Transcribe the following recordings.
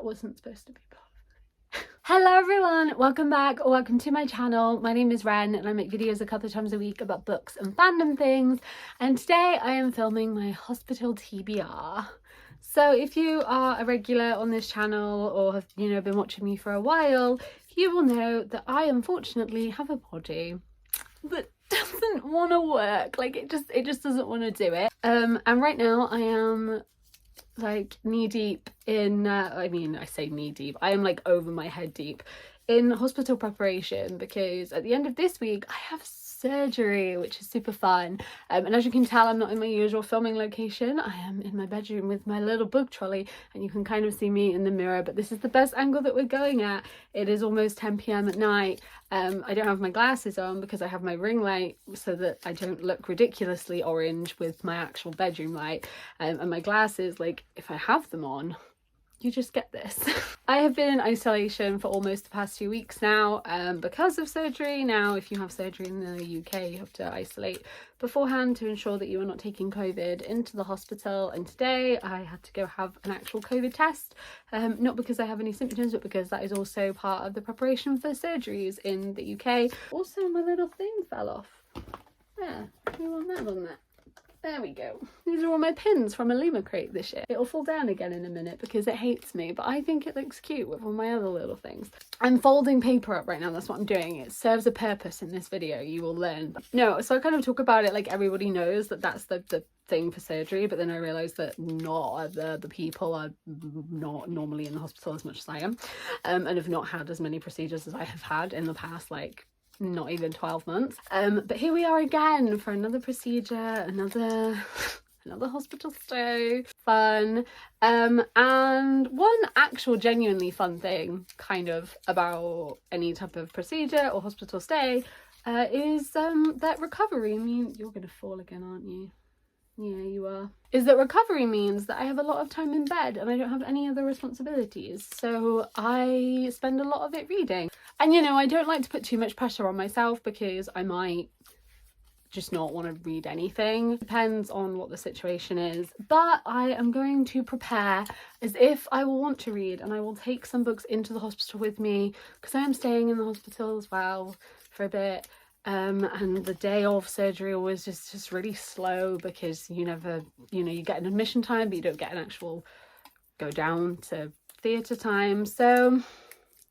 wasn't supposed to be part of it. Hello everyone, welcome back or welcome to my channel. My name is Ren and I make videos a couple of times a week about books and fandom things, and today I am filming my hospital TBR. So if you are a regular on this channel or have been watching me for a while, you will know that I unfortunately have a body that doesn't want to work. Like it just doesn't want to do it. And right now I am like knee deep in I say knee deep, I am like over my head deep in hospital preparation, because at the end of this week I have surgery, which is super fun. And as you can tell, I'm not in my usual filming location. I am in my bedroom with my little book trolley, and you can kind of see me in the mirror, but this is the best angle that we're going at. It is almost 10 p.m. at night. I don't have my glasses on because I have my ring light so that I don't look ridiculously orange with my actual bedroom light, and my glasses, like if I have them on, you just get this. I have been in isolation for almost the past 2 weeks now because of surgery. Now, if you have surgery in the UK, you have to isolate beforehand to ensure that you are not taking COVID into the hospital. And today I had to go have an actual COVID test, not because I have any symptoms, but because that is also part of the preparation for surgeries in the UK. Also, my little thing fell off. There, we want that on that. There we go. These are all my pins from a Lima crate this year. It'll fall down again in a minute because it hates me, but I think it looks cute with all my other little things. I'm folding paper up right now, that's what I'm doing. It serves a purpose in this video, you will learn. No, so I kind of talk about it like everybody knows that that's the thing for surgery, but then I realised that not the people are not normally in the hospital as much as I am, and have not had as many procedures as I have had in the past, like, not even 12 months. But here we are again for another procedure, another hospital stay. Fun. And one actual genuinely fun thing kind of about any type of procedure or hospital stay is that recovery. I mean, you're gonna fall again, aren't you? Yeah, you are. Is that recovery means that I have a lot of time in bed and I don't have any other responsibilities, so I spend a lot of it reading. And I don't like to put too much pressure on myself because I might just not want to read anything. Depends on what the situation is, but I am going to prepare as if I will want to read, and I will take some books into the hospital with me because I am staying in the hospital as well for a bit. And the day of surgery always just really slow because you never, you get an admission time, but you don't get an actual go down to theatre time. So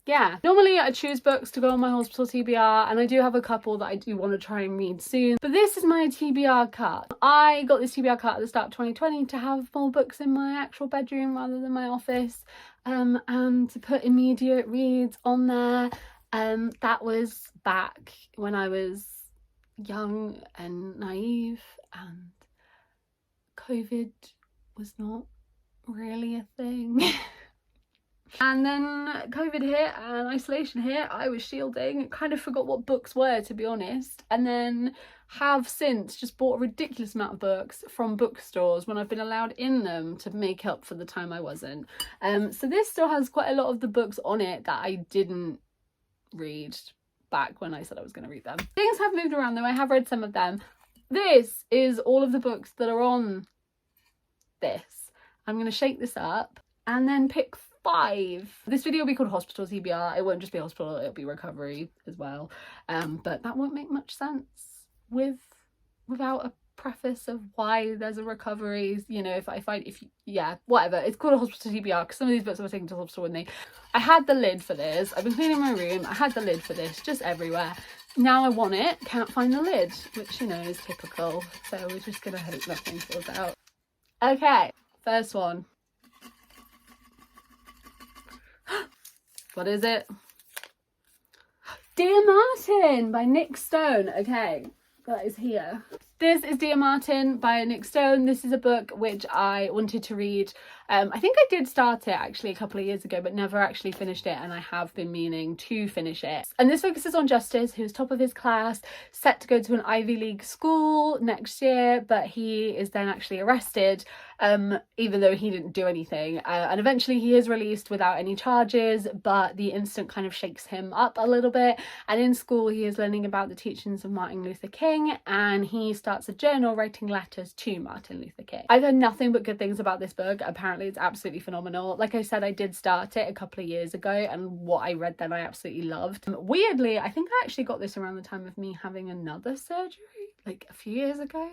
yeah, normally I choose books to go on my hospital TBR, and I do have a couple that I do want to try and read soon, but this is my TBR card. I got this TBR card at the start of 2020 to have more books in my actual bedroom rather than my office, and to put immediate reads on there. That was back when I was young and naive and COVID was not really a thing. And then COVID hit and isolation hit. I was shielding, kind of forgot what books were, to be honest, and then have since just bought a ridiculous amount of books from bookstores when I've been allowed in them to make up for the time I wasn't. So this still has quite a lot of the books on it that I didn't read back when I said I was going to read them. Things have moved around though, I have read some of them. This is all of the books that are on this. I'm going to shake this up and then pick 5. This video will be called Hospital TBR. It won't just be hospital, it'll be recovery as well. But that won't make much sense without a preface of why there's a recovery. Whatever. It's called a hospital TBR because some of these books I was taking to the hospital with me. I had the lid for this. I've been cleaning my room. I had the lid for this just everywhere. Now I want it, can't find the lid, which is typical. So we're just gonna hope nothing falls out. Okay, first one. What is it? Dear Martin by Nick Stone. Okay, that is here. This is Dear Martin by Nick Stone. This is a book which I wanted to read. I think I did start it actually a couple of years ago, but never actually finished it, and I have been meaning to finish it. And this focuses on Justice, who's top of his class, set to go to an Ivy League school next year, but he is then actually arrested, even though he didn't do anything. And eventually he is released without any charges, but the incident kind of shakes him up a little bit. And in school he is learning about the teachings of Martin Luther King, and he starts a journal writing letters to Martin Luther King. I've heard nothing but good things about this book. Apparently it's absolutely phenomenal. Like I said, I did start it a couple of years ago, and what I read then I absolutely loved. Weirdly, I think I actually got this around the time of me having another surgery, like a few years ago.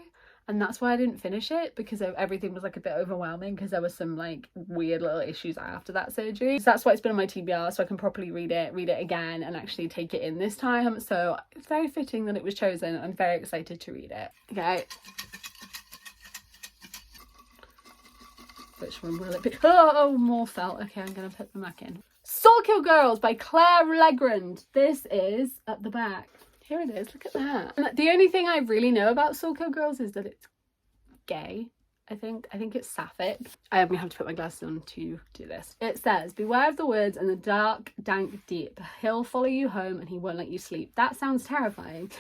And that's why I didn't finish it, because everything was like a bit overwhelming, because there was some like weird little issues after that surgery. So that's why it's been on my TBR, so I can properly read it again and actually take it in this time. So it's very fitting that it was chosen. I'm very excited to read it. Okay. Which one will it be? Oh, more felt. Okay, I'm gonna put them back in. Soul Kill Girls by Claire Legrand. This is at the back. Here it is, look at that. And the only thing I really know about Soul Kill Girls is that it's gay. I think it's sapphic. I am gonna have to put my glasses on to do this. It says, beware of the woods and the dark, dank deep. He'll follow you home and he won't let you sleep. That sounds terrifying.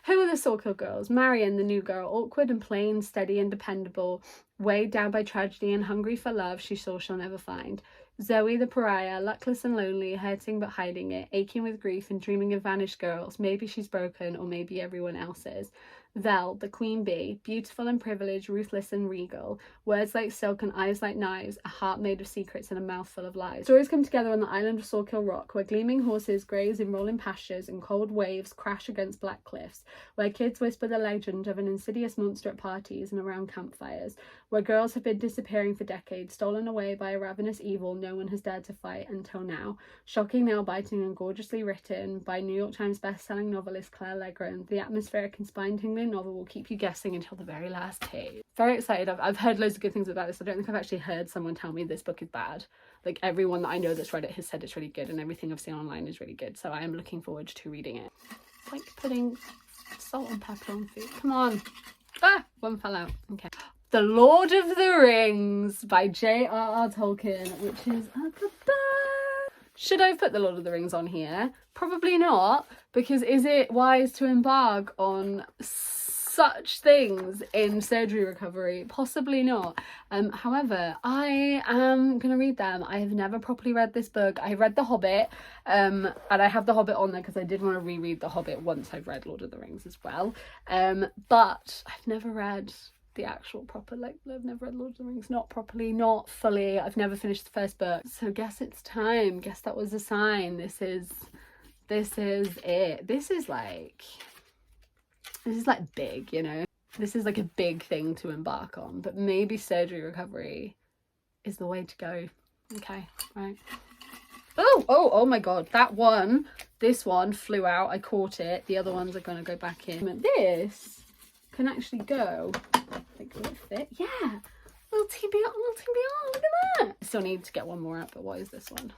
Who are the Soul Kill Girls? Marion, the new girl, awkward and plain, steady and dependable, weighed down by tragedy and hungry for love she saw she'll never find. Zoe, the pariah, luckless and lonely, hurting but hiding it, aching with grief and dreaming of vanished girls. Maybe she's broken, or maybe everyone else is. Vel, the queen bee, beautiful and privileged, ruthless and regal, words like silk and eyes like knives, a heart made of secrets and a mouth full of lies. Stories come together on the island of Soulkill Rock, where gleaming horses graze in rolling pastures and cold waves crash against black cliffs, where kids whisper the legend of an insidious monster at parties and around campfires, where girls have been disappearing for decades, stolen away by a ravenous evil no one has dared to fight until now. Shocking, nail-biting and gorgeously written by New York Times best-selling novelist Claire Legrand, the atmospheric and spine-tingling novel will keep you guessing until the very last page. Very excited. I've heard loads of good things about this. I don't think I've actually heard someone tell me this book is bad. Like, everyone that I know that's read it has said it's really good, and everything I've seen online is really good, so I am looking forward to reading it. It's like putting salt and pepper on food. Come on. Ah, one fell out. Okay. The Lord of the Rings by J.R.R. Tolkien, which is at the back. Should I put The Lord of the Rings on here? Probably not, because is it wise to embark on such things in surgery recovery? Possibly not. However, I am gonna read them. I have never properly read this book. I read The Hobbit, and I have The Hobbit on there because I did want to reread The Hobbit once I've read Lord of the Rings as well. But I've never read the actual proper, like, I've never read Lord of the Rings, not properly, not fully. I've never finished the first book, so guess it's time. Guess that was a sign. This is it. This is like big, you know. This is like a big thing to embark on, but maybe surgery recovery is the way to go. Okay, right. Oh my god, this one flew out. I caught it. The other ones are gonna go back in. This can actually go, like, will it fit? Yeah, little TBR, look at that. I still need to get one more out, but what is this one?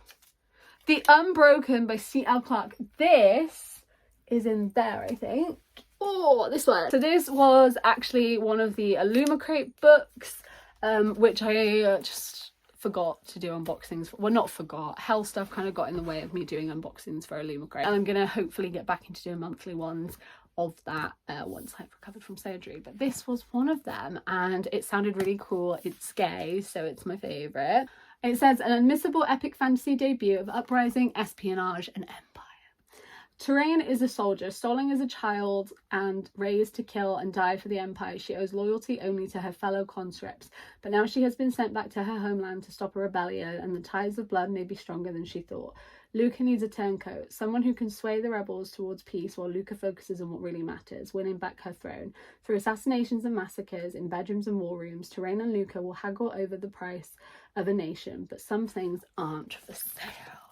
The Unbroken by C.L. Clarke. This is in there, I think. Oh, this one. So this was actually one of the Illumicrate books, which I just forgot to do unboxings for. Well, not forgot. Hell stuff kind of got in the way of me doing unboxings for Illumicrate. And I'm going to hopefully get back into doing monthly ones of that once I've recovered from surgery. But this was one of them, and it sounded really cool. It's gay, so it's my favourite. It says, an unmissable epic fantasy debut of uprising, espionage and empire. Terrain is a soldier, stolen as a child and raised to kill and die for the Empire. She owes loyalty only to her fellow conscripts, but now she has been sent back to her homeland to stop a rebellion, and the ties of blood may be stronger than she thought. Luca needs a turncoat, someone who can sway the rebels towards peace while Luca focuses on what really matters, winning back her throne. Through assassinations and massacres in bedrooms and war rooms, Terrain and Luca will haggle over the price of a nation, but some things aren't for sale.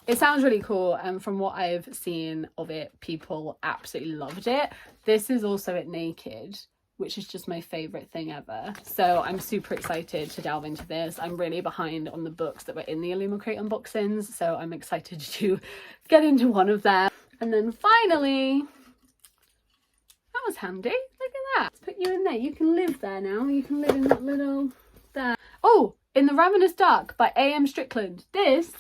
It sounds really cool, and from what I've seen of it, people absolutely loved it. This is also at Naked, which is just my favourite thing ever. So I'm super excited to delve into this. I'm really behind on the books that were in the Illumicrate unboxings, so I'm excited to get into one of them. And then finally, that was handy. Look at that. Let's put you in there. You can live there now. You can live in that little there. Oh, In the Ravenous Dark by A.M. Strickland. This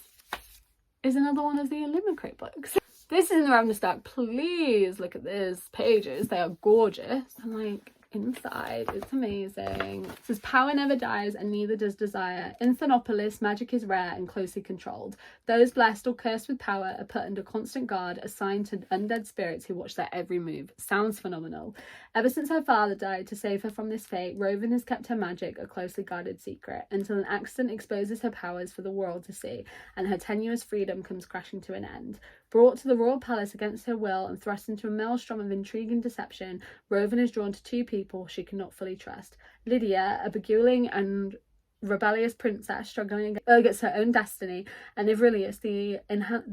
is another one of the Illumicrate books. This is In the Ravenous Dark. Please look at these pages. They are gorgeous. I'm like inside. It's amazing. It says, power never dies and neither does desire. In Thernopolis, magic is rare and closely controlled. Those blessed or cursed with power are put under constant guard, assigned to undead spirits who watch their every move. Sounds phenomenal. Ever since her father died, to save her from this fate, Rowan has kept her magic a closely guarded secret until an accident exposes her powers for the world to see, and her tenuous freedom comes crashing to an end. Brought to the royal palace against her will and thrust into a maelstrom of intrigue and deception, Rowan is drawn to two people she cannot fully trust. Lydia, a beguiling and rebellious princess struggling against her own destiny, and Ivrillius, the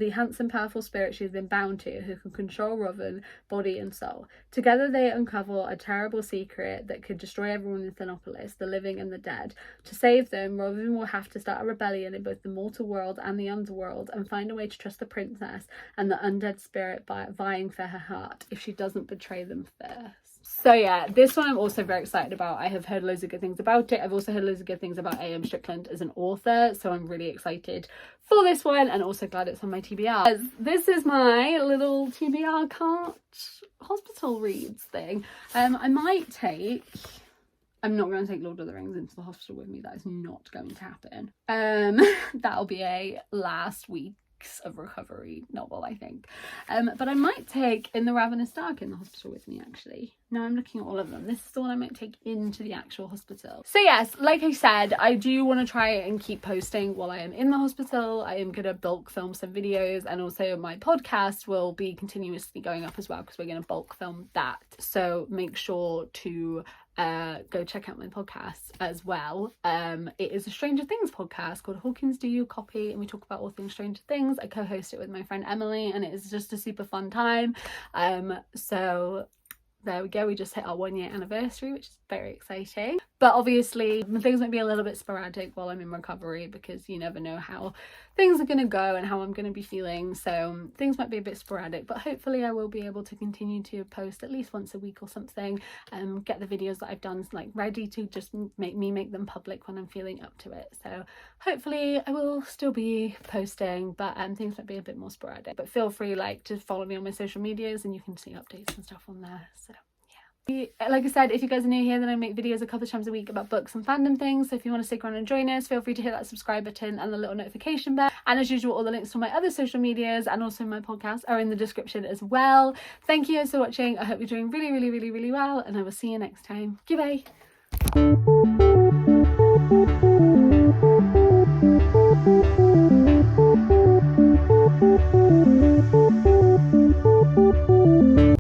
handsome, powerful spirit she has been bound to, who can control Rowan, body and soul. Together they uncover a terrible secret that could destroy everyone in Thernopolis, the living and the dead. To save them, Rowan will have to start a rebellion in both the mortal world and the underworld, and find a way to trust the princess and the undead spirit by vying for her heart if she doesn't betray them first. So yeah, this one I'm also very excited about. I have heard loads of good things about it. I've also heard loads of good things about A.M. Strickland as an author, so I'm really excited for this one, and also glad it's on my TBR. This is my little TBR can't hospital reads thing. I'm not going to take Lord of the Rings into the hospital with me. That is not going to happen. That'll be a last week of recovery novel, I think. But I might take In the Ravenous Dark in the hospital with me, actually. Now I'm looking at all of them. This is the one I might take into the actual hospital. So yes, like I said, I do want to try and keep posting while I am in the hospital. I am going to bulk film some videos, and also my podcast will be continuously going up as well, because we're going to bulk film that. So make sure to go check out my podcast as well. It is a Stranger Things podcast called Hawkins Do You Copy, and we talk about all things Stranger Things. I co-host it with my friend Emily, and it is just a super fun time. So there we go, we just hit our 1 year anniversary, which is very exciting. But obviously things might be a little bit sporadic while I'm in recovery, because you never know how things are going to go and how I'm going to be feeling, so things might be a bit sporadic, but hopefully I will be able to continue to post at least once a week or something, get the videos that I've done like ready to just make them public when I'm feeling up to it. So hopefully I will still be posting, but things might be a bit more sporadic. But feel free to follow me on my social medias, and you can see updates and stuff on there. So like I said, if you guys are new here, then I make videos a couple of times a week about books and fandom things, so if you want to stick around and join us, feel free to hit that subscribe button and the little notification bell. And as usual, all the links to my other social medias and also my podcast are in the description as well. Thank you guys for watching. I hope you're doing really well, and I will see you next time. Goodbye.